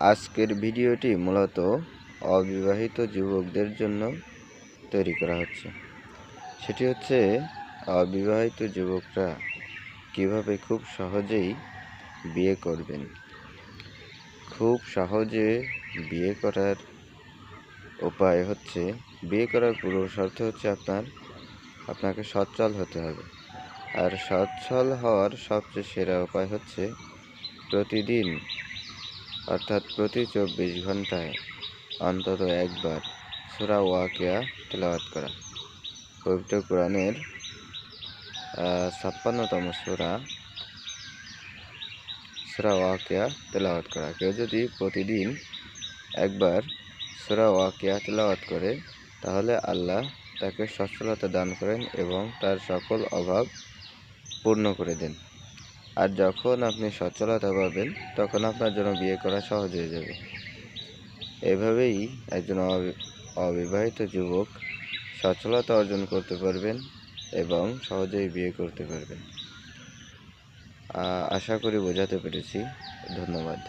আজকের ভিডিওটি মূলত অবিবাহিত যুবকদের জন্য তৈরি করা হচ্ছে। সেটি হচ্ছে অবিবাহিত যুবকরা কিভাবে খুব সহজেই বিয়ে করবেন। খুব সহজে বিয়ে করার উপায় হচ্ছে, বিয়ে করার পূর্ব শর্ত হচ্ছে আপনাকে সচ্ছল হতে হবে। আর সচ্ছল হওয়ার সবচেয়ে সেরা উপায় হচ্ছে প্রতিদিন অর্থাৎ প্রতি 24 ঘন্টায় অন্তত একবার সূরা ওয়াকিয়া তেলাওয়াত করা। পবিত্র কোরআনের 56তম সূরা ওয়াকিয়া তেলাওয়াত করা। কেউ যদি প্রতিদিন একবার সূরা ওয়াকিয়া তেলাওয়াত করে, তাহলে আল্লাহ তাকে সচ্ছলতা দান করেন এবং তার সকল অভাব পূর্ণ করে দেন। আর যখন আপনি সচ্ছলতা পাবেন, তখন আপনার জন্য বিয়ে করা সহজ হয়ে যাবে। এভাবেই একজন অবিবাহিত যুবক সচ্ছলতা অর্জন করতে পারবেন এবং সহজেই বিয়ে করতে পারবেন। আশা করি বোঝাতে পেরেছি। ধন্যবাদ।